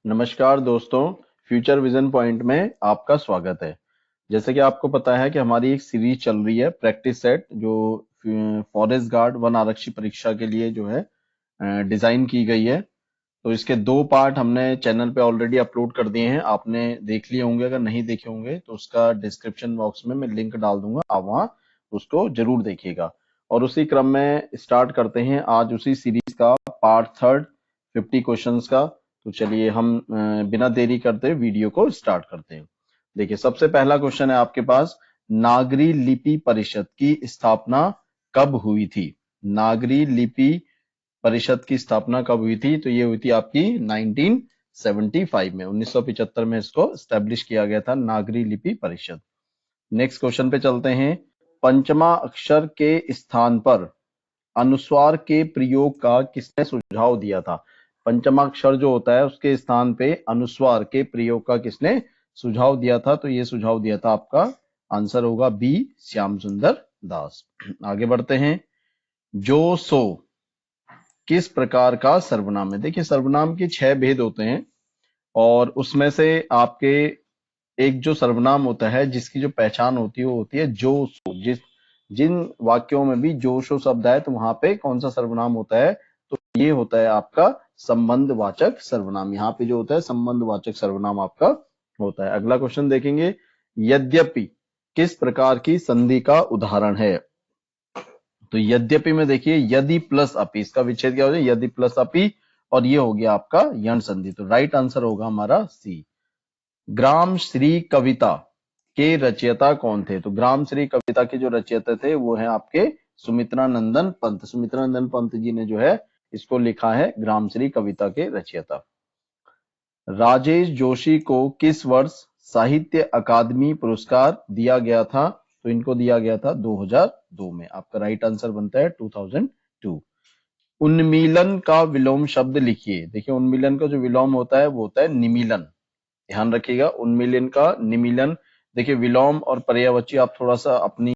नमस्कार दोस्तों, future vision point में आपका स्वागत है। जैसे कि आपको पता है कि हमारी एक सीरीज चल रही है प्रैक्टिस सेट, जो फॉरेस्ट गार्ड वन आरक्षी परीक्षा के लिए जो है डिजाइन की गई है। तो इसके 2 पार्ट हमने चैनल पे ऑलरेडी अपलोड कर दिए हैं, आपने देख लिए होंगे। अगर नहीं देखे होंगे तो उसका डिस्क्रिप्शन बॉक्स में मैं लिंक डाल दूंगा, आप वहाँ उसको जरूर देखिएगा। और उसी क्रम में स्टार्ट करते हैं आज उसी सीरीज का पार्ट थर्ड, 50 क्वेश्चंस का। तो चलिए हम बिना देरी करते वीडियो को स्टार्ट करते हैं। देखिए, सबसे पहला क्वेश्चन है आपके पास, नागरी लिपि परिषद की स्थापना कब हुई थी? नागरी लिपि परिषद की स्थापना कब हुई थी? तो ये हुई थी आपकी 1975 में, 1975 में इसको स्टैब्लिश किया गया था, नागरी लिपि परिषद। नेक्स्ट क्वेश्चन पे चलते हैं। पंचमा अक्षर के स्थान पर अनुस्वार के प्रयोग का किसने सुझाव दिया था? पंचमाक्षर जो होता है उसके स्थान पे अनुस्वार के प्रयोग का किसने सुझाव दिया था? तो ये सुझाव दिया था, आपका आंसर होगा बी, श्याम सुंदर दास। आगे बढ़ते हैं। जो सो किस प्रकार का सर्वनाम है? देखिए, सर्वनाम के 6 भेद होते हैं और उसमें से आपके एक जो सर्वनाम होता है जिसकी जो पहचान होती है वो होती है जो सो। जिन वाक्यों में भी जो सो शब्द है तो वहां पे कौन सा सर्वनाम होता है? तो ये होता है आपका संबंधवाचक सर्वनाम। यहाँ पे जो होता है संबंधवाचक सर्वनाम आपका होता है। अगला क्वेश्चन देखेंगे। यद्यपि किस प्रकार की संधि का उदाहरण है? तो यद्यपि में देखिए, यदि प्लस अपि, इसका विच्छेद क्या हो जाए? यदि प्लस अपि, और ये हो गया आपका यण संधि। तो राइट आंसर होगा हमारा सी। ग्राम श्री कविता के रचयिता कौन थे? तो ग्राम श्री कविता के जो रचयिता थे वो है आपके सुमित्रा नंदन पंत। सुमित्रा नंदन पंत जी ने जो है इसको लिखा है, ग्राम श्री कविता के रचयिता। राजेश जोशी को किस वर्ष साहित्य अकादमी पुरस्कार दिया गया था? तो इनको दिया गया था 2002 में। आपका राइट आंसर बनता है 2002। उन्मीलन का विलोम शब्द लिखिए। देखिए, उन्मीलन का जो विलोम होता है वो होता है निमीलन। ध्यान रखिएगा, उन्मीलन का निमीलन। देखिए, विलोम और पर्यायवाची आप थोड़ा सा अपनी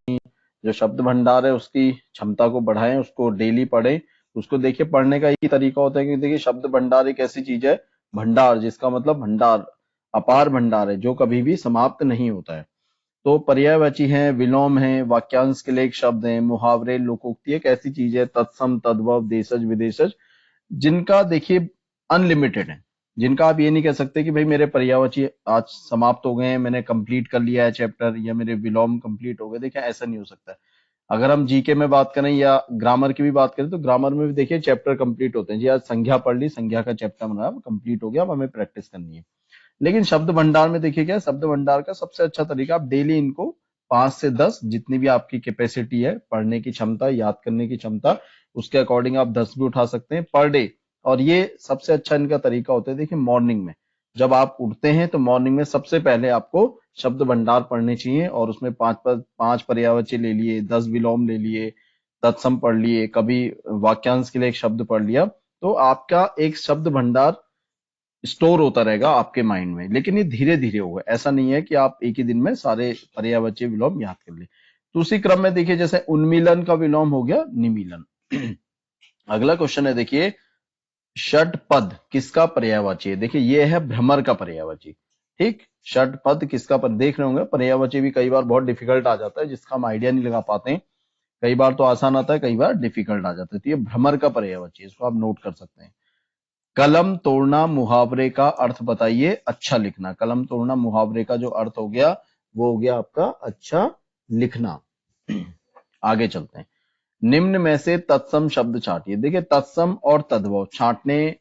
जो शब्द भंडार है उसकी क्षमता को बढ़ाएं, उसको डेली पढ़ें। उसको देखिए, पढ़ने का एक ही तरीका होता है कि देखिए, शब्द भंडार एक ऐसी चीज है, भंडार जिसका मतलब भंडार, अपार भंडार है, जो कभी भी समाप्त नहीं होता है। तो पर्यायवाची है, विलोम है, वाक्यांश के लिए एक शब्द है, मुहावरे, लोकोक्ति एक ऐसी चीज है, तत्सम, तद्भव, देशज, विदेशज, जिनका देखिए अनलिमिटेड है, जिनका आप ये नहीं कह सकते कि भाई मेरे पर्यायवाची आज समाप्त हो गए हैं, मैंने कंप्लीट कर लिया है चैप्टर, या मेरे विलोम कंप्लीट हो गए। देखिए, ऐसा नहीं हो सकता है। अगर हम जीके में बात करें या ग्रामर की भी बात करें तो ग्रामर में भी देखिए चैप्टर कंप्लीट होते हैं। जी, आज संज्ञा पढ़ ली, संज्ञा का चैप्टर बना कंप्लीट हो गया, अब हमें प्रैक्टिस करनी है। लेकिन शब्द भंडार में देखिए क्या, शब्द भंडार का सबसे अच्छा तरीका, आप डेली इनको 5 से 10, जितनी भी आपकी कैपेसिटी है, पढ़ने की क्षमता, याद करने की क्षमता, उसके अकॉर्डिंग आप 10 भी उठा सकते हैं पर डे। और ये सबसे अच्छा इनका तरीका होता है, देखिए मॉर्निंग में जब आप उठते हैं तो मॉर्निंग में सबसे पहले आपको शब्द भंडार पढ़ने चाहिए, और उसमें पांच पर्यायवाची ले लिए, 10 विलोम ले लिए, तत्सम पढ़ लिए, कभी वाक्यांश के लिए एक शब्द पढ़ लिया, तो आपका एक शब्द भंडार स्टोर होता रहेगा आपके माइंड में। लेकिन ये धीरे धीरे होगा, ऐसा नहीं है कि आप एक ही दिन में सारे पर्यायवाची विलोम याद कर ले। तो उसी क्रम में देखिए, जैसे उन्मीलन का विलोम हो गया निमीलन। अगला क्वेश्चन है, देखिए षटपद किसका पर्यायवाची है? देखिए, ये है भ्रमर का पर्यायवाची। ठीक, षटपद किसका पर देख रहे होंगे, पर्यायवाची भी कई बार बहुत डिफिकल्ट आ जाता है, जिसका हम आइडिया नहीं लगा पाते हैं। कई बार तो आसान आता है, कई बार डिफिकल्ट आ जाता है। तो ये भ्रमर का पर्यायवाची है, इसको आप नोट कर सकते हैं। कलम तोड़ना मुहावरे का अर्थ बताइए, अच्छा लिखना। कलम तोड़ना मुहावरे का जो अर्थ हो गया वो हो गया आपका अच्छा लिखना। आगे चलते हैं। निम्न में से तत्सम शब्द छांटिए। देखिए, तत्सम और तद्भव छांटने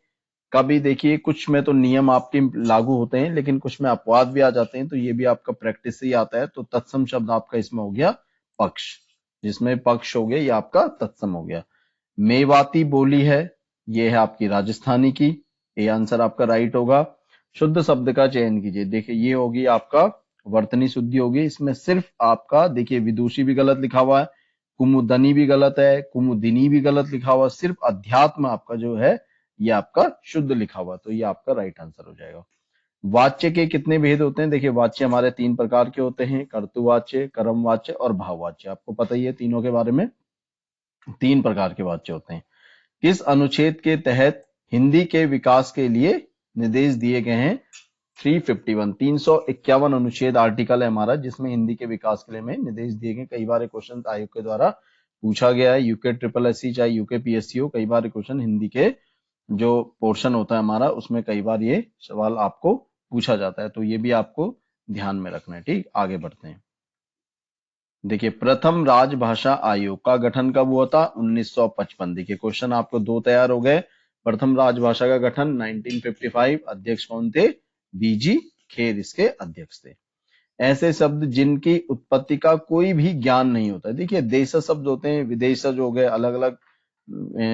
का भी देखिए, कुछ में तो नियम आपके लागू होते हैं लेकिन कुछ में अपवाद भी आ जाते हैं, तो ये भी आपका प्रैक्टिस से ही आता है। तो तत्सम शब्द आपका इसमें हो गया पक्ष, जिसमें पक्ष हो गया, ये आपका तत्सम हो गया। मेवाती बोली है, ये है आपकी राजस्थानी की, ये आंसर आपका राइट होगा। शुद्ध शब्द का चयन कीजिए। देखिए, ये होगी आपका वर्तनी शुद्धि होगी। इसमें सिर्फ आपका देखिए विदुषी भी गलत लिखा हुआ है, कुमुदनी भी गलत है, कुमुदिनी भी गलत लिखा हुआ है, सिर्फ अध्यात्म आपका जो है ये आपका शुद्ध लिखा हुआ, तो ये आपका राइट आंसर हो जाएगा। वाच्य के कितने भेद होते हैं? देखिए, वाच्य हमारे 3 प्रकार के होते हैं, कर्तुवाच्य, कर्मवाच्य और भाववाच्य। आपको पता ही है तीनों के बारे में, 3 प्रकार के वाच्य होते हैं। किस अनुच्छेद के तहत हिंदी के विकास के लिए निर्देश दिए गए हैं 351 अनुच्छेद आर्टिकल है हमारा, जिसमें हिंदी के विकास के लिए हमें निर्देश दिए गए। कई बार क्वेश्चन आयोग के द्वारा पूछा गया है, यूके ट्रिपल एससी चाहे यूके पीएससी हो, कई बार क्वेश्चन हिंदी के जो पोर्शन होता है हमारा उसमें कई बार ये सवाल आपको पूछा जाता है, तो ये भी आपको ध्यान में रखना है। ठीक, आगे बढ़ते हैं। देखिए, प्रथम राजभाषा आयोग का गठन कब हुआ था? 1955। देखिए क्वेश्चन आपको दो तैयार हो गए। प्रथम राजभाषा का गठन 1955। अध्यक्ष कौन थे? बीजी खेर इसके अध्यक्ष थे। ऐसे शब्द जिनकी उत्पत्ति का कोई भी ज्ञान नहीं होता। देखिए देशज शब्द होते हैं, विदेशज हो गए, अलग अलग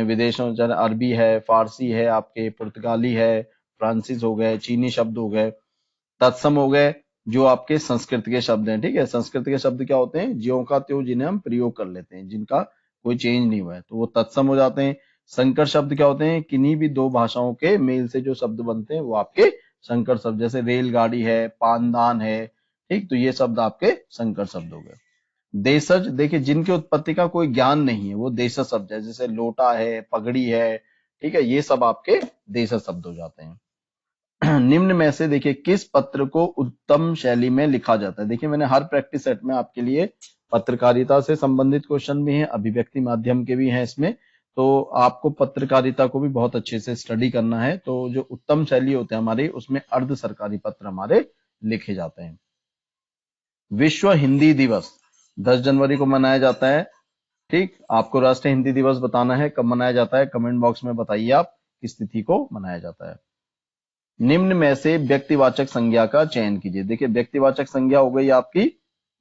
विदेशों, जैसे अरबी है, फारसी है, आपके पुर्तगाली है, फ्रांसीस हो गए, चीनी शब्द हो गए। तत्सम हो गए जो आपके संस्कृत के शब्द हैं। ठीक है, संस्कृत के शब्द क्या होते हैं? ज्यों का त्यों, जिन्हें हम प्रयोग कर लेते हैं, जिनका कोई चेंज नहीं हुआ है, तो वो तत्सम हो जाते हैं। संकर शब्द क्या होते हैं? किन्हीं भी दो भाषाओं के मेल से जो शब्द बनते हैं वो आपके संकर शब्द, जैसे रेलगाड़ी है, पानदान है। ठीक, तो ये शब्द आपके संकर शब्द हो गए। देशज, देखिए जिनकी उत्पत्ति का कोई ज्ञान नहीं है वो देशज शब्द है, जैसे लोटा है, पगड़ी है। ठीक है, ये सब आपके देशज शब्द हो जाते हैं। निम्न में से देखिए किस पत्र को उत्तम शैली में लिखा जाता है? देखिए मैंने हर प्रैक्टिस सेट में आपके लिए पत्रकारिता से संबंधित क्वेश्चन भी हैं, अभिव्यक्ति माध्यम के भी हैं इसमें, तो आपको पत्रकारिता को भी बहुत अच्छे से स्टडी करना है। तो जो उत्तम शैली होते हैं हमारे, उसमें अर्ध सरकारी पत्र हमारे लिखे जाते हैं। विश्व हिंदी दिवस 10 जनवरी को मनाया जाता है। ठीक, आपको राष्ट्रीय हिंदी दिवस बताना है, कब मनाया जाता है कमेंट बॉक्स में बताइए आप किस तिथि को मनाया जाता है। निम्न में से व्यक्तिवाचक संज्ञा का चयन कीजिए। देखिए व्यक्तिवाचक संज्ञा हो गई आपकी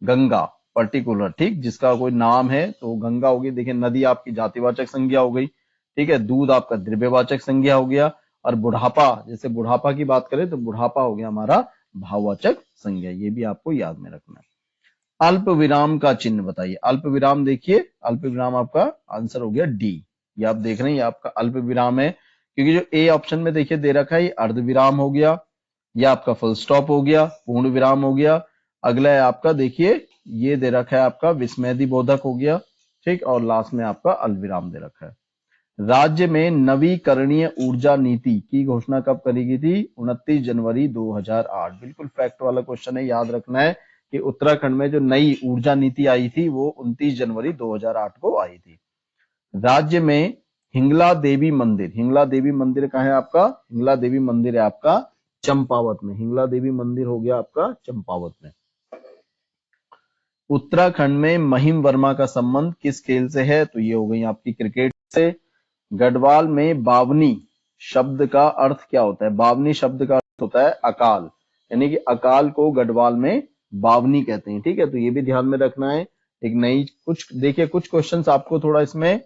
गंगा, पर्टिकुलर, ठीक, जिसका कोई नाम है तो गंगा होगी। देखिए नदी आपकी जातिवाचक संज्ञा हो गई। ठीक है, दूध आपका द्रव्यवाचक संज्ञा हो गया, और बुढ़ापा, जैसे बुढ़ापा की बात करें तो बुढ़ापा हो गया हमारा भाववाचक संज्ञा। ये भी आपको याद में रखना है। अल्प विराम का चिन्ह बताइए। अल्प विराम, देखिए अल्प विराम आपका आंसर हो गया डी। ये आप देख रहे हैं, ये आपका अल्प विराम है, क्योंकि जो ए ऑप्शन में देखिए दे रखा है ये अर्ध विराम हो गया, या आपका फुल स्टॉप हो गया, पूर्ण विराम हो गया। अगला है आपका, देखिए ये दे रखा है आपका विस्मयदी बोधक हो गया। ठीक, और लास्ट में आपका अल्पविराम दे रखा है। राज्य में नवीकरणीय ऊर्जा नीति की घोषणा कब करी गई थी? 29 जनवरी 2008। बिल्कुल फैक्ट वाला क्वेश्चन है, याद रखना है कि उत्तराखंड में जो नई ऊर्जा नीति आई थी वो 29 जनवरी 2008 को आई थी। राज्य में हिंगला देवी मंदिर, हिंगला देवी मंदिर कहाँ है आपका? हिंगला देवी मंदिर है आपका चंपावत में। हिंगला देवी मंदिर हो गया आपका चंपावत में। उत्तराखंड में महिम वर्मा का संबंध किस खेल से है? तो ये हो गई आपकी क्रिकेट से। गढ़वाल में बावनी शब्द का अर्थ क्या होता है? बावनी शब्द का अर्थ होता है अकाल, यानी कि अकाल को गढ़वाल में बावनी कहते हैं। ठीक है, तो ये भी ध्यान में रखना है। एक नई कुछ, देखिए कुछ क्वेश्चंस आपको थोड़ा इसमें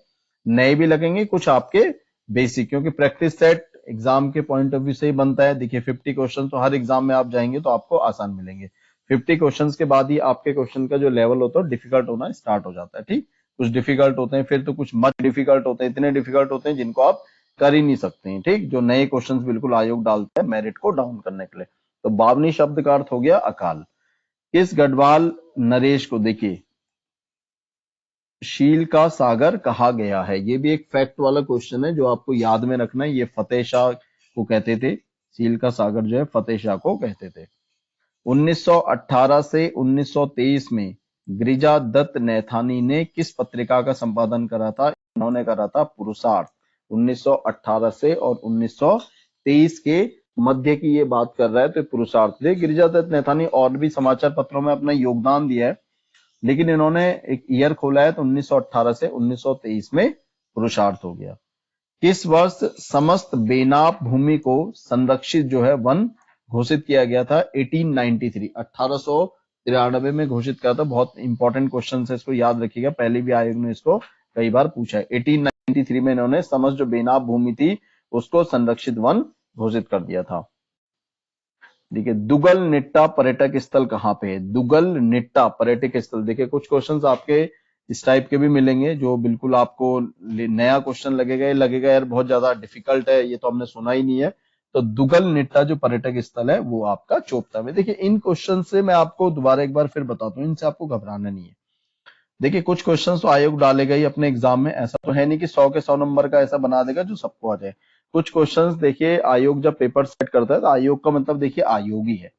नए भी लगेंगे, कुछ आपके बेसिक, क्योंकि प्रैक्टिस सेट एग्जाम के पॉइंट ऑफ व्यू से ही बनता है। देखिए 50 क्वेश्चन तो हर एग्जाम में आप जाएंगे तो आपको आसान मिलेंगे। 50 क्वेश्चंस के बाद ही आपके क्वेश्चन का जो लेवल होता है डिफिकल्ट होना स्टार्ट हो जाता है। ठीक, कुछ डिफिकल्ट होते हैं, फिर तो कुछ मच डिफिकल्ट होते हैं, इतने डिफिकल्ट होते हैं जिनको आप कर ही नहीं सकते हैं। ठीक, जो नए क्वेश्चंस बिल्कुल आयोग डालते हैं मेरिट को डाउन करने के लिए। तो बावनी शब्द का अर्थ हो गया अकाल। किस गढ़वाल नरेश को, देखिए शील का सागर कहा गया है? ये भी एक फैक्ट वाला क्वेश्चन है जो आपको याद में रखना है। ये फतेह शाह को कहते थे, शील का सागर जो है फतेह शाह को कहते थे। 1918 से 1923 में गिरिजा दत्त नैथानी ने किस पत्रिका का संपादन करा था? इन्होंने करा था पुरुषार्थ। 1918 से और 1923 के मध्य की ये बात कर रहा है, तो पुरुषार्थ। गिरिजा दत्त नैथानी और भी समाचार पत्रों में अपना योगदान दिया है, लेकिन इन्होंने एक ईयर खोला है तो 1918 से 1923 में पुरुषार्थ हो गया। किस वर्ष समस्त बेनाप भूमि को संरक्षित जो है वन घोषित किया गया था? 1893, 1893 में घोषित किया था। बहुत इंपॉर्टेंट क्वेश्चन है, इसको याद रखिएगा, पहले भी आयोग ने इसको कई बार पूछा है। 1893 में इन्होंने समस्त जो बेनाप भूमि थी उसको संरक्षित वन घोषित कर दिया था। देखिए दुगल निट्टा पर्यटक स्थल कहाँ पे है? दुगल निट्टा पर्यटक स्थल, देखिए कुछ क्वेश्चंस आपके इस टाइप के भी मिलेंगे जो बिल्कुल आपको नया क्वेश्चन लगेगा, ये लगेगा यार बहुत ज्यादा डिफिकल्ट है, ये तो हमने सुना ही नहीं है। तो दुगल निट्टा जो पर्यटक स्थल है वो आपका चोपता में। देखिए इन क्वेश्चन से मैं आपको दोबारा एक बार फिर बताता हूँ, इनसे आपको घबराना नहीं है। देखिए कुछ क्वेश्चन तो आयोग डालेगा ही अपने एग्जाम में, ऐसा तो है नहीं कि 100 के 100 नंबर का ऐसा बना देगा जो सबको आ जाए। कुछ क्वेश्चंस देखिए आयोग जब पेपर सेट करता है तो आयोग का मतलब देखिए आयोग ही है,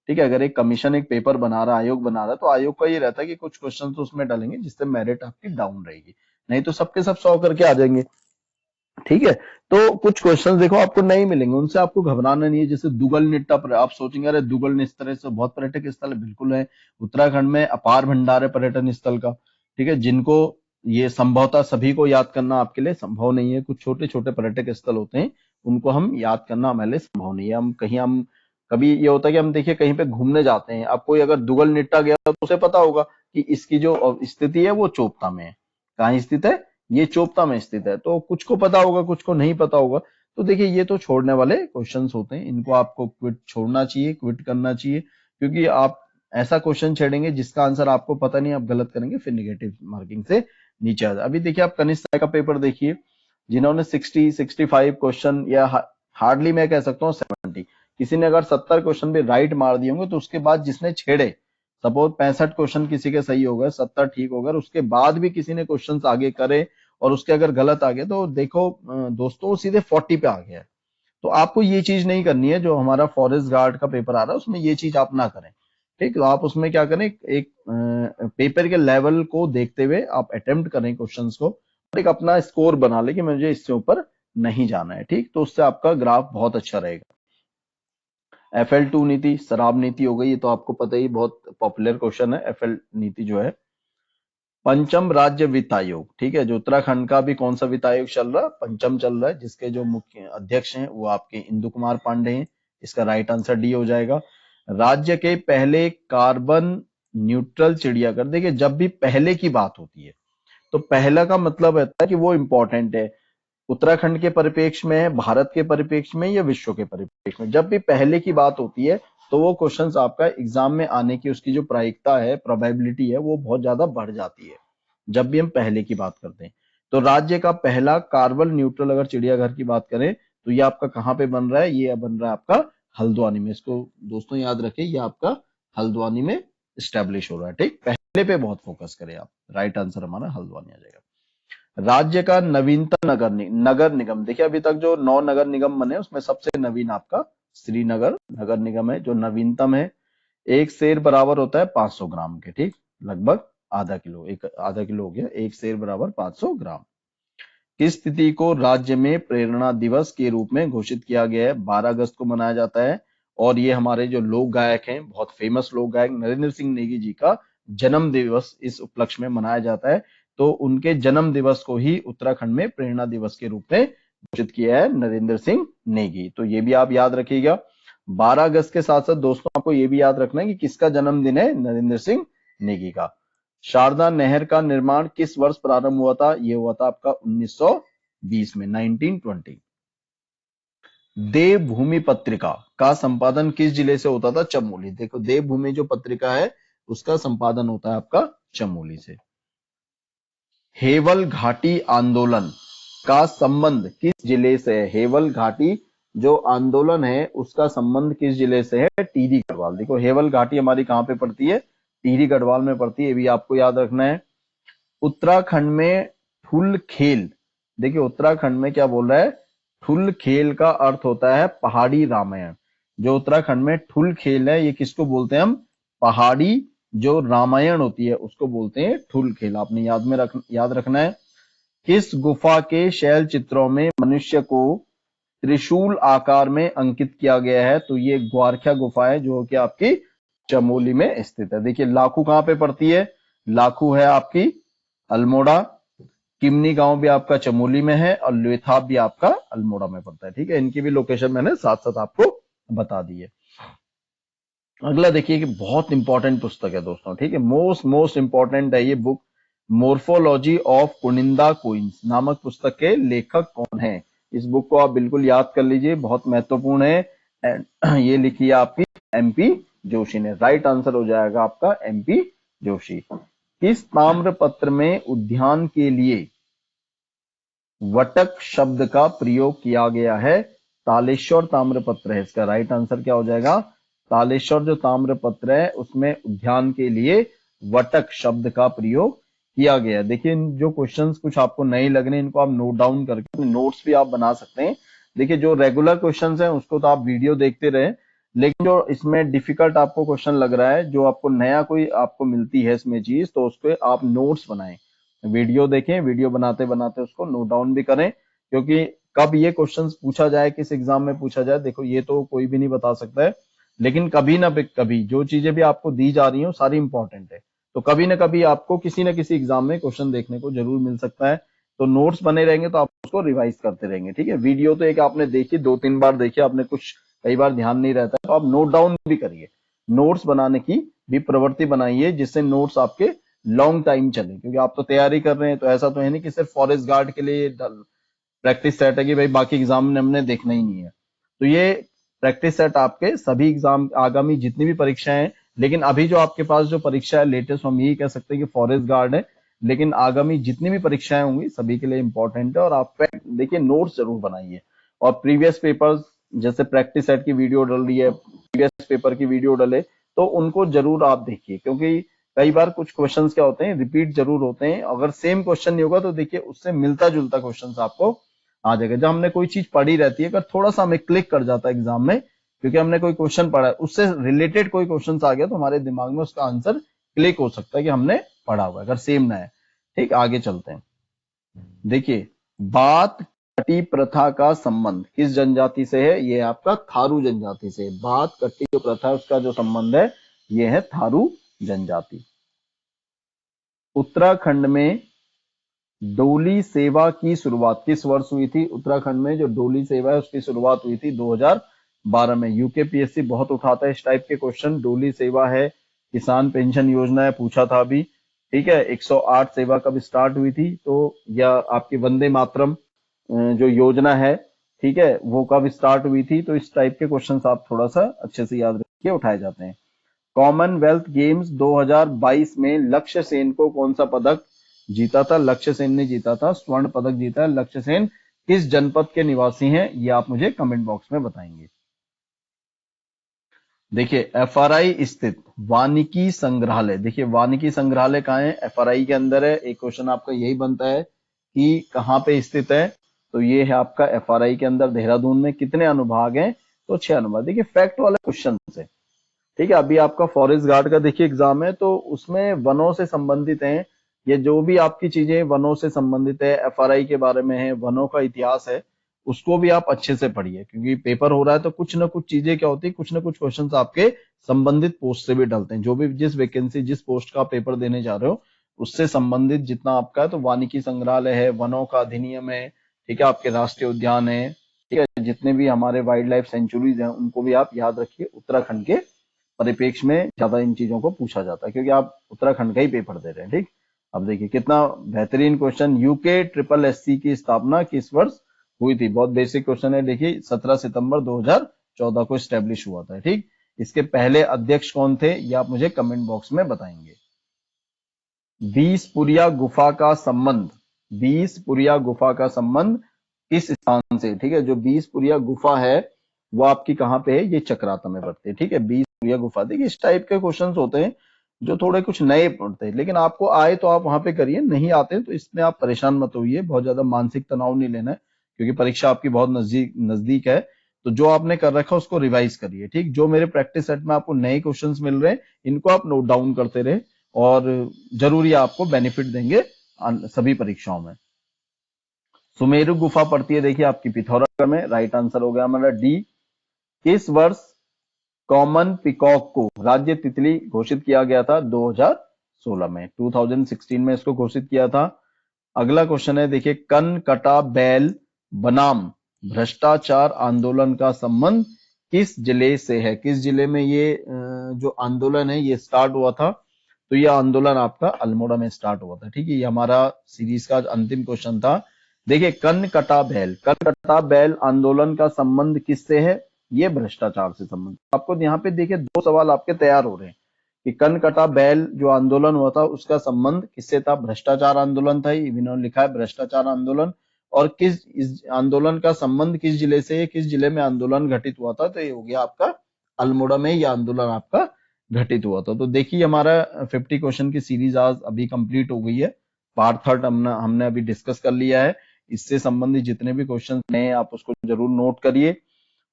ठीक है। अगर एक कमीशन एक पेपर बना रहा है, आयोग बना रहा है, तो आयोग का ये रहता है कि कुछ क्वेश्चन तो उसमें डालेंगे जिससे मेरिट आपकी डाउन रहेगी, नहीं तो सबके सब 100 करके आ जाएंगे, ठीक है। तो कुछ क्वेश्चंस देखो आपको नहीं मिलेंगे, उनसे आपको घबराना नहीं है। जैसे दुगल निट्टा पर आप सोचेंगे अरे दुगल निस तरह से बहुत पर्यटक स्थल है, बिल्कुल है। उत्तराखंड में अपार भंडार है पर्यटन स्थल का, ठीक है, जिनको ये संभवतः सभी को याद करना आपके लिए संभव नहीं है। कुछ छोटे छोटे पर्यटक स्थल होते हैं, उनको हम याद करना हमारे लिए संभव नहीं है। हम कभी ये होता है कि हम देखिए कहीं पे घूमने जाते हैं, आप कोई अगर दुगल निट्टा गया तो उसे पता होगा कि इसकी जो स्थिति है वो चोपता में है। कहाँ स्थित है? ये चोपता में स्थित है। तो कुछ को पता होगा, कुछ को नहीं पता होगा। तो देखिए ये तो छोड़ने वाले क्वेश्चंस होते हैं, इनको आपको क्विट छोड़ना चाहिए, क्विट करना चाहिए, क्योंकि आप ऐसा क्वेश्चन छेड़ेंगे जिसका आंसर आपको पता नहीं, आप गलत करेंगे, फिर निगेटिव मार्किंग से नीचे आ जाए। अभी देखिए आप कनिष्ठ राय का पेपर देखिए, जिन्होंने 60-65 क्वेश्चन या हार्डली मैं कह सकता हूँ 70, किसी ने अगर 70 क्वेश्चन भी राइट मार दिए होंगे, तो उसके बाद जिसने छेड़े, सपोज 65 क्वेश्चन किसी के सही हो गए, 70 ठीक हो गए, उसके बाद भी किसी ने क्वेश्चंस आगे करे और उसके अगर गलत आ गए, तो देखो दोस्तों सीधे 40 पे आ गया है। तो आपको ये चीज नहीं करनी है। जो हमारा फॉरेस्ट गार्ड का पेपर आ रहा है उसमें ये चीज आप ना करें, ठीक। तो आप उसमें क्या करें, एक पेपर के लेवल को देखते हुए आप अटेम्प्ट करें क्वेश्चंस को, और एक अपना स्कोर बना ले कि मुझे इससे ऊपर नहीं जाना है, ठीक। तो उससे आपका ग्राफ बहुत अच्छा रहेगा। FL2 नीति, शराब नीति हो गई, ये तो आपको पता ही, बहुत पॉपुलर क्वेश्चन है। FL नीति जो है, पंचम राज्य वित्त आयोग, ठीक है, जो उत्तराखंड का भी कौन सा वित्त आयोग चल रहा है, पंचम चल रहा है, जिसके जो मुख्य अध्यक्ष हैं वो आपके इंदु कुमार पांडे हैं। इसका राइट आंसर डी हो जाएगा। राज्य के पहले कार्बन न्यूट्रल चिड़ियाघर, देखिए जब भी पहले की बात होती है तो पहला का मतलब रहता है कि वो इंपॉर्टेंट है, उत्तराखंड के परिप्रेक्ष्य में, भारत के परिप्रेक्ष्य में या विश्व के परिप्रेक्ष्य में। जब भी पहले की बात होती है तो वो क्वेश्चंस आपका एग्जाम में आने की उसकी जो प्रायिकता है, प्रोबेबिलिटी है, वो बहुत ज्यादा बढ़ जाती है जब भी हम पहले की बात करते हैं। तो राज्य का पहला कार्बन न्यूट्रल अगर चिड़ियाघर की बात करें तो ये आपका कहाँ पे बन रहा है, ये बन रहा है आपका हल्द्वानी में। इसको दोस्तों याद रखें, ये आपका हल्द्वानी में स्टैब्लिश हो रहा है, ठीक। पहले पे बहुत फोकस करें आप, राइट आंसर हमारा हल्द्वानी आ जाएगा। राज्य का नवीनतम नगर निगम, देखिए अभी तक जो 9 नगर निगम बने उसमें सबसे नवीन आपका श्रीनगर नगर निगम है, जो नवीनतम है। एक सेर बराबर होता है 500 ग्राम के, ठीक, लगभग आधा किलो, एक आधा किलो हो गया, एक सेर बराबर 500 ग्राम। किस तिथि को राज्य में प्रेरणा दिवस के रूप में घोषित किया गया है? 12 अगस्त को मनाया जाता है। और ये हमारे जो लोक गायक हैं, बहुत फेमस लोक गायक नरेंद्र सिंह नेगी जी का जन्म दिवस इस उपलक्ष्य में मनाया जाता है। तो उनके जन्म दिवस को ही उत्तराखंड में प्रेरणा दिवस के रूप में घोषित किया है नरेंद्र सिंह नेगी। तो ये भी आप याद रखिएगा। 12 अगस्त के साथ साथ दोस्तों आपको ये भी याद रखना है कि किसका जन्मदिन है, नरेंद्र सिंह नेगी का। शारदा नहर का निर्माण किस वर्ष प्रारंभ हुआ था? ये हुआ था आपका 1920 में, 1920। देवभूमि पत्रिका का संपादन किस जिले से होता था? चमोली। देखो देवभूमि जो पत्रिका है उसका संपादन होता है आपका चमोली से। हेवल घाटी आंदोलन का संबंध किस जिले से है? हेवल घाटी जो आंदोलन है उसका संबंध किस जिले से है? टिहरी गढ़वाल। देखो हेवल घाटी हमारी कहां पे पड़ती है? टिहरी गढ़वाल में पड़ती है, ये भी आपको याद रखना है। उत्तराखंड में ठुल खेल, देखिए उत्तराखंड में क्या बोल रहा है, ठुल खेल का अर्थ होता है पहाड़ी रामायण। जो उत्तराखंड में ठुल खेल है ये किसको बोलते हैं हम? पहाड़ी जो रामायण होती है उसको बोलते हैं ठुल खेल। आपने याद रखना है। किस गुफा के शैल चित्रों में मनुष्य को त्रिशूल आकार में अंकित किया गया है? तो ये ग्वारख्या गुफा है जो कि आपकी चमोली में स्थित है। देखिए लाखू कहां पे पड़ती है? लाखू है आपकी अल्मोड़ा। किमनी गांव भी आपका चमोली में है और लुथाब भी आपका अल्मोड़ा में पड़ता है, ठीक है। इनकी भी लोकेशन मैंने साथ साथ आपको बता दी है। अगला देखिए कि बहुत इंपॉर्टेंट पुस्तक है दोस्तों, ठीक है, मोस्ट इंपॉर्टेंट है ये बुक। मोर्फोलॉजी ऑफ कुनिंदा क्वींस नामक पुस्तक के लेखक कौन है? इस बुक को आप बिल्कुल याद कर लीजिए, बहुत महत्वपूर्ण है। ये लिखी है आपकी MP जोशी ने। राइट आंसर हो जाएगा आपका MP जोशी। किस ताम्रपत्र में उद्यान के लिए वटक शब्द का प्रयोग किया गया है? तालेश्वर ताम्रपत्र है इसका। राइट आंसर क्या हो जाएगा? तालेश्वर जो ताम्रपत्र है उसमें उद्यान के लिए वटक शब्द का प्रयोग किया गया। देखिए जो क्वेश्चंस कुछ आपको नहीं लग रहे इनको आप नोट डाउन करके अपने नोट्स भी आप बना सकते हैं। देखिए जो रेगुलर क्वेश्चंस हैं उसको तो आप वीडियो देखते रहे, लेकिन जो इसमें डिफिकल्ट आपको क्वेश्चन लग रहा है, जो आपको नया कोई आपको मिलती है इसमें चीज, तो उस पे आप नोट्स बनाएं, वीडियो देखें, वीडियो बनाते बनाते उसको नोट डाउन भी करें, क्योंकि कब ये क्वेश्चंस पूछा जाए, किस एग्जाम में पूछा जाए, देखो ये तो कोई भी नहीं बता सकता है, लेकिन कभी ना कभी जो चीजें भी आपको दी जा रही हैं सारी इंपॉर्टेंट है, तो कभी ना कभी आपको किसी ना किसी एग्जाम में क्वेश्चन देखने को जरूर मिल सकता है। तो नोट्स बने रहेंगे तो आप उसको रिवाइज करते रहेंगे, ठीक है। वीडियो तो एक आपने देखी, 2-3 बार देखी आपने, कुछ कई बार ध्यान नहीं रहता है, तो आप नोट डाउन भी करिए, नोट्स बनाने की भी प्रवृत्ति बनाइए, जिससे नोट्स आपके लॉन्ग टाइम चले, क्योंकि आप तो तैयारी कर रहे हैं, तो ऐसा तो है नहीं कि सिर्फ फॉरेस्ट गार्ड के लिए प्रैक्टिस सेट है कि भाई बाकी एग्जाम में हमने देखना ही नहीं है। तो ये प्रैक्टिस सेट आपके सभी एग्जाम, आगामी जितनी भी परीक्षाएं हैं, लेकिन अभी जो आपके पास जो परीक्षा है लेटेस्ट, हम यही कह सकते हैं कि फॉरेस्ट गार्ड है, लेकिन आगामी जितनी भी परीक्षाएं होंगी सभी के लिए इंपॉर्टेंट है। और आप देखिए नोट्स जरूर बनाइए, और प्रीवियस पेपर्स, जैसे प्रैक्टिस सेट की वीडियो डल रही है, प्रीवियस पेपर की वीडियो डले, तो उनको जरूर आप देखिए, क्योंकि कई बार कुछ क्वेश्चंस क्या होते हैं, रिपीट जरूर होते हैं, अगर सेम क्वेश्चन नहीं होगा तो देखिए उससे मिलता जुलता क्वेश्चंस आपको आ जाएगा। जब हमने कोई चीज पढ़ी रहती है, अगर थोड़ा सा हमें क्लिक कर जाता है एग्जाम में, क्योंकि हमने कोई क्वेश्चन पढ़ा है, उससे रिलेटेड कोई क्वेश्चन आ गया, तो हमारे दिमाग में उसका आंसर क्लिक हो सकता है कि हमने पढ़ा हुआ है, अगर सेम ना है। ठीक, आगे चलते हैं। देखिए, बात कटी प्रथा का संबंध किस जनजाति से है? ये आपका थारू जनजाति से। बात कटी जो प्रथा है उसका जो संबंध है, ये है थारू जनजाति। उत्तराखंड में डोली सेवा की शुरुआत किस वर्ष हुई थी? उत्तराखंड में जो डोली सेवा है उसकी शुरुआत हुई थी 2012 में। यूकेपीएससी बहुत उठाता है इस टाइप के क्वेश्चन। डोली सेवा है, किसान पेंशन योजना है, पूछा था अभी, ठीक है। 108 सेवा कब स्टार्ट हुई थी? तो या आपकी वंदे मातरम जो योजना है, ठीक है, वो कब स्टार्ट हुई थी? तो इस टाइप के क्वेश्चन आप थोड़ा सा अच्छे से याद रखिए, उठाए जाते हैं। कॉमनवेल्थ गेम्स 2022 में लक्ष्य सेन को कौन सा पदक जीता था? लक्ष्य सेन ने जीता था, स्वर्ण पदक जीता है। लक्ष्य सेन किस जनपद के निवासी हैं? ये आप मुझे कमेंट बॉक्स में बताएंगे। देखिए, एफआरआई स्थित वानिकी संग्रहालय, देखिए वानिकी संग्रहालय कहाँ है? एफआरआई के अंदर है। एक क्वेश्चन आपका यही बनता है कि कहाँ पे स्थित है, तो ये है आपका एफआरआई के अंदर, देहरादून में। कितने अनुभाग हैं? तो 6 अनुभाग। देखिए फैक्ट वाले क्वेश्चन है, ठीक है। अभी आपका फॉरेस्ट गार्ड का देखिए एग्जाम है, तो उसमें वनों से संबंधित है, ये जो भी आपकी चीजें वनों से संबंधित है, एफआरआई के बारे में है, वनों का इतिहास है, उसको भी आप अच्छे से पढ़िए, क्योंकि पेपर हो रहा है तो कुछ ना कुछ चीजें क्या होती है, कुछ ना कुछ क्वेश्चंस आपके संबंधित पोस्ट से भी डलते हैं। जो भी जिस वैकेंसी, जिस पोस्ट का पेपर देने जा रहे हो, उससे संबंधित जितना आपका है, तो वानिकी संग्रहालय है, वनों का अधिनियम है, ठीक है, आपके राष्ट्रीय उद्यान है, ठीक है, जितने भी हमारे वाइल्ड लाइफ सेंचुरीज हैं उनको भी आप याद रखिए। उत्तराखंड के परिप्रेक्ष्य में ज्यादा इन चीजों को पूछा जाता है, क्योंकि आप उत्तराखंड का ही पेपर दे रहे हैं, ठीक। अब देखिए कितना बेहतरीन क्वेश्चन, यूके ट्रिपल एससी की स्थापना किस वर्ष हुई थी? बहुत बेसिक क्वेश्चन है। देखिए 17 सितंबर 2014 को स्टैब्लिश हुआ था, ठीक। इसके पहले अध्यक्ष कौन थे? ये आप मुझे कमेंट बॉक्स में बताएंगे। बीसपुरिया गुफा का संबंध, बीसपुरिया गुफा का संबंध किस स्थान से? ठीक है, जो बीसपुरिया गुफा है वो आपकी कहाँ पे है? ये चक्राता में पड़ती है, ठीक है, बीसपुरिया गुफा। देखिए इस टाइप के क्वेश्चंस होते हैं जो थोड़े कुछ नए पड़ते हैं, लेकिन आपको आए तो आप वहां पे करिए, नहीं आते तो इसमें आप परेशान मत होइए, बहुत ज्यादा मानसिक तनाव नहीं लेना है, क्योंकि परीक्षा आपकी बहुत नजदीक नजदीक है। तो जो आपने कर रखा है उसको रिवाइज करिए, ठीक। जो मेरे प्रैक्टिस सेट में आपको नए क्वेश्चंस मिल रहे हैं, इनको आप नोट डाउन करते रहे, और जरूरी आपको बेनिफिट देंगे सभी परीक्षाओं में। सुमेरु गुफा पड़ती है देखिए आपकी पिथौरागढ़ में, राइट आंसर हो गया हमारा डी। किस वर्ष कॉमन पिकॉक को राज्य तितली घोषित किया गया था? 2016 में, 2016 में इसको घोषित किया था। अगला क्वेश्चन है देखिए, कन कटा बैल बनाम भ्रष्टाचार आंदोलन का संबंध किस जिले से है? किस जिले में ये जो आंदोलन है ये स्टार्ट हुआ था? तो ये आंदोलन आपका अल्मोड़ा में स्टार्ट हुआ था, ठीक है। ये हमारा सीरीज का अंतिम क्वेश्चन था। देखिए कन कटा बैल, कन कटा बैल आंदोलन का संबंध किससे है? ये भ्रष्टाचार से संबंध। आपको यहाँ पे देखिए 2 सवाल आपके तैयार हो रहे हैं कि कन कटा बैल जो आंदोलन हुआ था उसका संबंध किससे था? भ्रष्टाचार आंदोलन था, इन्होंने लिखा है भ्रष्टाचार आंदोलन। और किस इस आंदोलन का संबंध किस जिले से है, किस जिले में आंदोलन घटित हुआ था? तो ये हो गया आपका अल्मोड़ा में ये आंदोलन आपका घटित हुआ था। तो देखिए हमारा 50 क्वेश्चन की सीरीज आज अभी कंप्लीट हो गई है। पार्ट थर्ड हमने अभी डिस्कस कर लिया है। इससे संबंधित जितने भी क्वेश्चन हैं आप उसको जरूर नोट करिए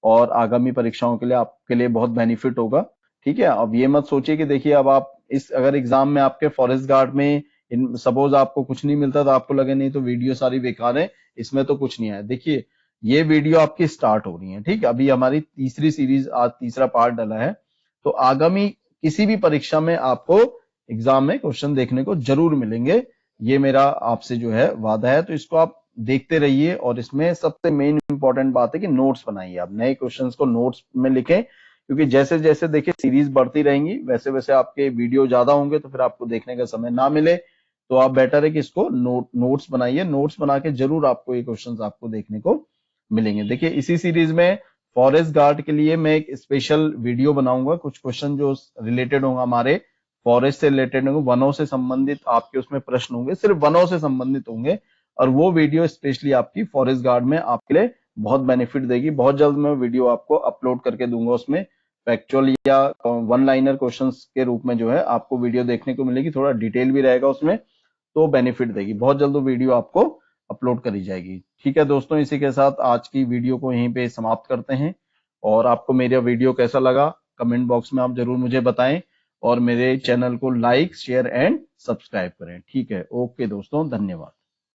और आगामी परीक्षाओं के लिए आपके लिए बहुत बेनिफिट होगा। ठीक है, अब ये मत सोचिए कि देखिए अब आप इस अगर एग्जाम में आपके फॉरेस्ट गार्ड में इन सपोज आपको कुछ नहीं मिलता तो आपको लगे नहीं तो वीडियो सारी बेकार है, इसमें तो कुछ नहीं है। देखिए ये वीडियो आपकी स्टार्ट हो रही है, ठीक है, अभी हमारी तीसरी सीरीज आज तीसरा पार्ट डला है। तो आगामी किसी भी परीक्षा में आपको एग्जाम में क्वेश्चन देखने को जरूर मिलेंगे, ये मेरा आपसे जो है वादा है। तो इसको आप देखते रहिए और इसमें सबसे मेन इंपॉर्टेंट बात है कि नोट्स बनाइए, आप नए क्वेश्चंस को नोट्स में लिखें, क्योंकि जैसे जैसे देखिए सीरीज बढ़ती रहेंगी वैसे वैसे आपके वीडियो ज्यादा होंगे तो फिर आपको देखने का समय ना मिले, तो आप बेटर है कि इसको नोट्स बनाइए, नोट्स बना के जरूर आपको ये क्वेश्चंस आपको देखने को मिलेंगे। देखिए इसी सीरीज में फॉरेस्ट गार्ड के लिए मैं एक स्पेशल वीडियो बनाऊंगा, कुछ क्वेश्चन जो रिलेटेड होंगे हमारे फॉरेस्ट से रिलेटेड होंगे, वनों से संबंधित आपके उसमें प्रश्न होंगे, सिर्फ वनों से संबंधित होंगे, और वो वीडियो स्पेशली आपकी फॉरेस्ट गार्ड में आपके लिए बहुत बेनिफिट देगी। बहुत जल्द मैं वीडियो आपको अपलोड करके दूंगा, उसमें फैक्चुअल या वन लाइनर क्वेश्चंस के रूप में जो है आपको वीडियो देखने को मिलेगी, थोड़ा डिटेल भी रहेगा उसमें, तो बेनिफिट देगी। बहुत जल्द वो वीडियो आपको अपलोड करी जाएगी। ठीक है दोस्तों, इसी के साथ आज की वीडियो को यहीं पे समाप्त करते हैं, और आपको मेरा वीडियो कैसा लगा कमेंट बॉक्स में आप जरूर मुझे बताएं, और मेरे चैनल को लाइक शेयर एंड सब्सक्राइब करें। ठीक है, ओके दोस्तों, धन्यवाद।